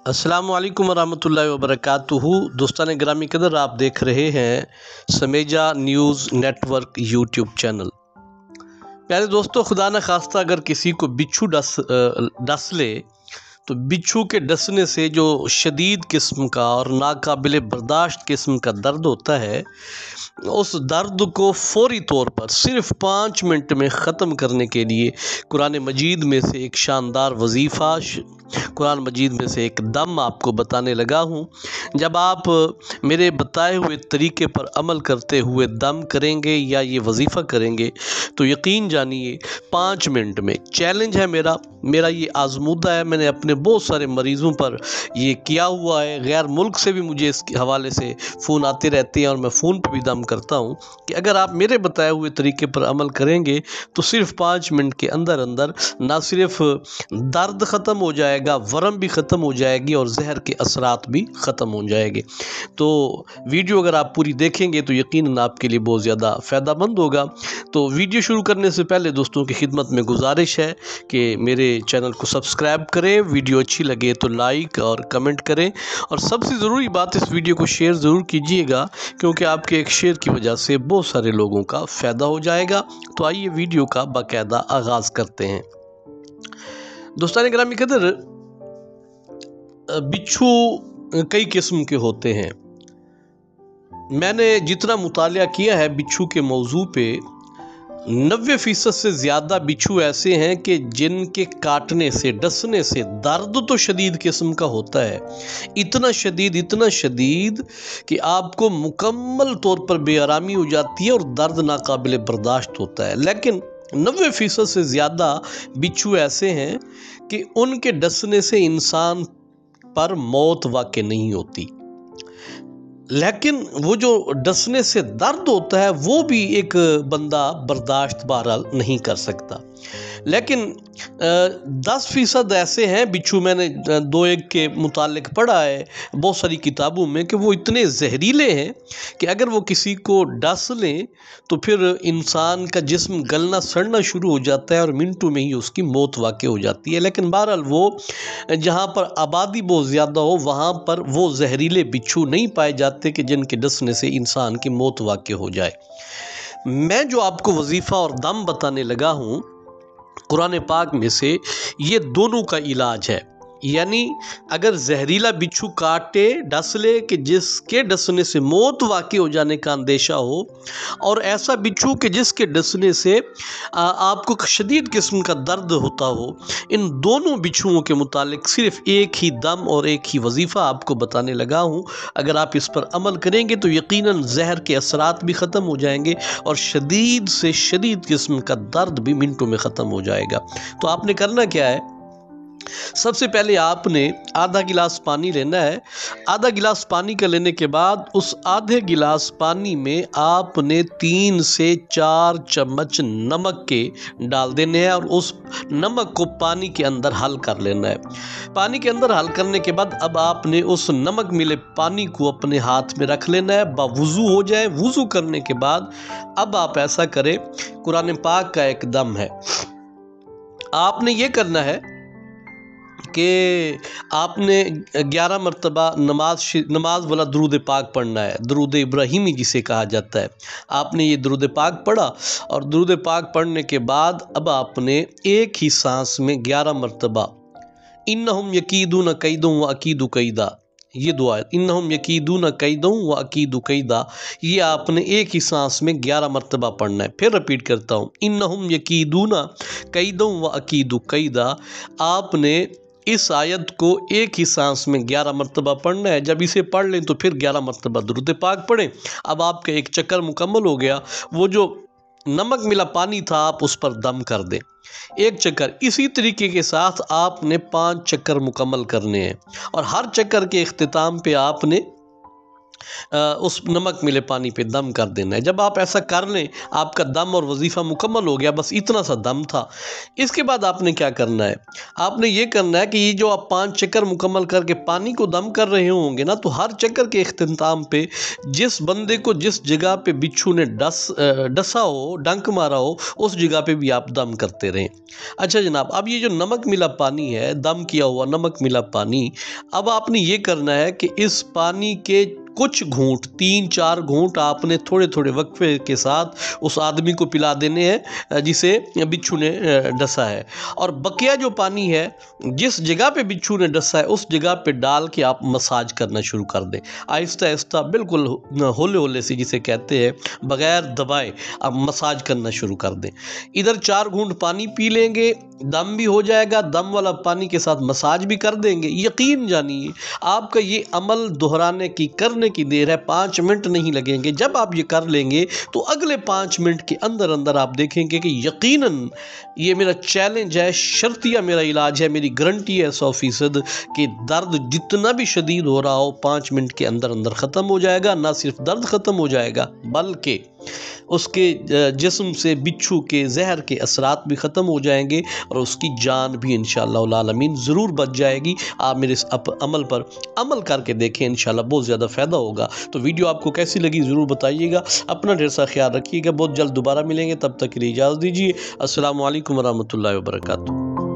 अस्सलामु अलैकुम वरहमतुल्लाहि वबरकातुहू। दोस्तान ग्रामी कदर, आप देख रहे हैं Sameja news network YouTube channel. प्यारे दोस्तों, खुदा न खास्ता अगर किसी को बिच्छू डस ले तो बिच्छू के डसने से जो शदीद किस्म का और नाकाबिल बर्दाश्त किस्म का दर्द होता है, उस दर्द को फ़ौरी तौर पर सिर्फ़ 5 मिनट में ख़त्म करने के लिए कुरान मजीद में से एक शानदार वजीफ़ा, कुरान मजीद में से एक दम आपको बताने लगा हूँ। जब आप मेरे बताए हुए तरीके पर अमल करते हुए दम करेंगे या ये वजीफ़ा करेंगे तो यकीन जानिए 5 मिनट में, चैलेंज है मेरा ये आज़मूदा है, मैंने अपने बहुत सारे मरीज़ों पर ये किया हुआ है। गैर मुल्क से भी मुझे इस हवाले से फ़ोन आते रहते हैं और मैं फ़ोन पर भी दम करता हूँ कि अगर आप मेरे बताए हुए तरीके पर अमल करेंगे तो सिर्फ़ 5 मिनट के अंदर अंदर ना सिर्फ दर्द ख़त्म हो जाएगा, वरम भी ख़त्म हो जाएगी और जहर के असरात भी ख़त्म हो जाएंगे। तो वीडियो अगर आप पूरी देखेंगे तो यकीनन आपके लिए बहुत ज़्यादा फ़ायदेमंद होगा। तो वीडियो शुरू करने से पहले दोस्तों की खिदमत में गुजारिश है कि मेरे चैनल को सब्सक्राइब करें, वीडियो अच्छी लगे तो लाइक और कमेंट करें, और सबसे ज़रूरी बात, इस वीडियो को शेयर ज़रूर कीजिएगा क्योंकि आपके एक शेयर की वजह से बहुत सारे लोगों का फ़ायदा हो जाएगा। तो आइए वीडियो का बाकायदा आगाज़ करते हैं। दोस्तान ग्रामी कदर, बिच्छू कई किस्म के होते हैं। मैंने जितना मुतालिया किया है बिच्छू के मौजू पे, 90% से ज़्यादा बिच्छू ऐसे हैं कि जिनके काटने से, डसने से दर्द तो शदीद किस्म का होता है, इतना शदीद कि आपको मुकम्मल तौर पर बेआरामी हो जाती है और दर्द नाकाबिल बर्दाश्त होता है। लेकिन 90% से ज़्यादा बिच्छू ऐसे हैं कि उनके डसने से इंसान पर मौत वाक़ई नहीं होती, लेकिन वो जो डसने से दर्द होता है वो भी एक बंदा बर्दाश्त बहरहाल नहीं कर सकता। लेकिन 10% ऐसे हैं बिच्छू, मैंने 2-1 के मुतालिक पढ़ा है बहुत सारी किताबों में, कि वो इतने जहरीले हैं कि अगर वो किसी को डस लें तो फिर इंसान का जिस्म गलना सड़ना शुरू हो जाता है और मिनटों में ही उसकी मौत वाक़ई हो जाती है। लेकिन बहरहाल वो जहाँ पर आबादी बहुत ज़्यादा हो वहाँ पर वो जहरीले बिच्छू नहीं पाए जाते कि जिनके डसने से इंसान की मौत वाक़ई हो जाए। मैं जो आपको वजीफ़ा और दम बताने लगा हूँ, कुरान पाक में से ये दोनों का इलाज है। यानी अगर जहरीला बिच्छू काटे, डस ले कि जिसके डसने से मौत वाक़ई हो जाने का अंदेशा हो, और ऐसा बिच्छू कि जिसके डसने से आपको शदीद किस्म का दर्द होता हो, इन दोनों बिच्छुओं के मुतालिक सिर्फ़ एक ही दम और एक ही वजीफ़ा आपको बताने लगा हूँ। अगर आप इस पर अमल करेंगे तो यकीनन जहर के असरात भी ख़त्म हो जाएंगे और शदीद से शदीद किस्म का दर्द भी मिनटों में ख़त्म हो जाएगा। तो आपने करना क्या है, सबसे पहले आपने आधा गिलास पानी लेना है। आधा गिलास पानी का लेने के बाद उस आधे गिलास पानी में आपने 3 से 4 चम्मच नमक के डाल देने हैं और उस नमक को पानी के अंदर हल कर लेना है। पानी के अंदर हल करने के बाद अब आपने उस नमक मिले पानी को अपने हाथ में रख लेना है, बावुज़ू हो जाए। वुज़ू करने के बाद अब आप ऐसा करें, कुरान पाक का एक दम है, आपने ये करना है कि आपने 11 मरतबा नमाज वाला दरूद पाक पढ़ना है, दरूद इब्राहिमी जिसे कहा जाता है। आपने ये दरूद पाक पढ़ा और दरूद पाक पढ़ने के बाद अब आपने एक ही सांस में 11 मरतबा इन्नहुम यकीदून कैदुम व अकीदु कैदा, ये दुआ है, इन्नहुम यकीदून कैदुम व अकीदु कैदा, ये आपने एक ही सांस में 11 मरतबा पढ़ना है। फिर रिपीट करता हूँ, इन्नहुम यकीदून कैदुम व अकीदु कैदा। आपने इस आयत को एक ही सांस में 11 मरतबा पढ़ना है। जब इसे पढ़ लें तो फिर 11 मरतबा दुरूद पाक पढ़ें। अब आपका एक चक्कर मुकम्मल हो गया। वो जो नमक मिला पानी था आप उस पर दम कर दें, एक चक्कर। इसी तरीके के साथ आपने 5 चक्कर मुकम्मल करने हैं और हर चक्कर के इख्तिताम पे आपने उस नमक मिले पानी पे दम कर देना है। जब आप ऐसा कर लें, आपका दम और वजीफ़ा मुकम्मल हो गया, बस इतना सा दम था। इसके बाद आपने क्या करना है, आपने ये करना है कि ये जो आप 5 चक्कर मुकम्मल करके पानी को दम कर रहे होंगे ना, तो हर चक्कर के इख्तिताम पे जिस बंदे को जिस जगह पे बिच्छू ने डसा हो, डंक मारा हो, उस जगह पे भी आप दम करते रहें। अच्छा जनाब, अब ये जो नमक मिला पानी है, दम किया हुआ नमक मिला पानी, अब आपने ये करना है कि इस पानी के कुछ घूंट, 3-4 घूंट आपने थोड़े थोड़े वक्फे के साथ उस आदमी को पिला देने हैं जिसे बिच्छू ने डसा है। और बकिया जो पानी है, जिस जगह पे बिच्छू ने डसा है उस जगह पे डाल के आप मसाज करना शुरू कर दें, आहिस्ता आहिस्ता, बिल्कुल होले होले से जिसे कहते हैं, बग़ैर दबाए आप मसाज करना शुरू कर दें। इधर 4 घूंट पानी पी लेंगे, दम भी हो जाएगा, दम वाला पानी के साथ मसाज भी कर देंगे। यकीन जानिए आपका ये अमल दोहराने की, करने की देर है, 5 मिनट नहीं लगेंगे। जब आप ये कर लेंगे तो अगले 5 मिनट के अंदर अंदर आप देखेंगे कि यकीनन, ये मेरा चैलेंज है, शर्तिया मेरा इलाज है, मेरी गारंटी है 100% कि दर्द जितना भी शदीद हो रहा हो 5 मिनट के अंदर अंदर ख़त्म हो जाएगा। ना सिर्फ दर्द ख़त्म हो जाएगा बल्कि उसके जिस्म से बिच्छू के जहर के असरात भी ख़त्म हो जाएंगे और उसकी जान भी इंशाअल्लाह आलमीन ज़रूर बच जाएगी। आप मेरे इस अमल पर अमल करके देखें, इंशाअल्लाह बहुत ज़्यादा फ़ायदा होगा। तो वीडियो आपको कैसी लगी ज़रूर बताइएगा। अपना ढेर सा ख्याल रखिएगा। बहुत जल्द दोबारा मिलेंगे, तब तक के लिए इजाज़त दीजिए। अस्सलामु अलैकुम वरहमतुल्लाहि वबरकातुहू।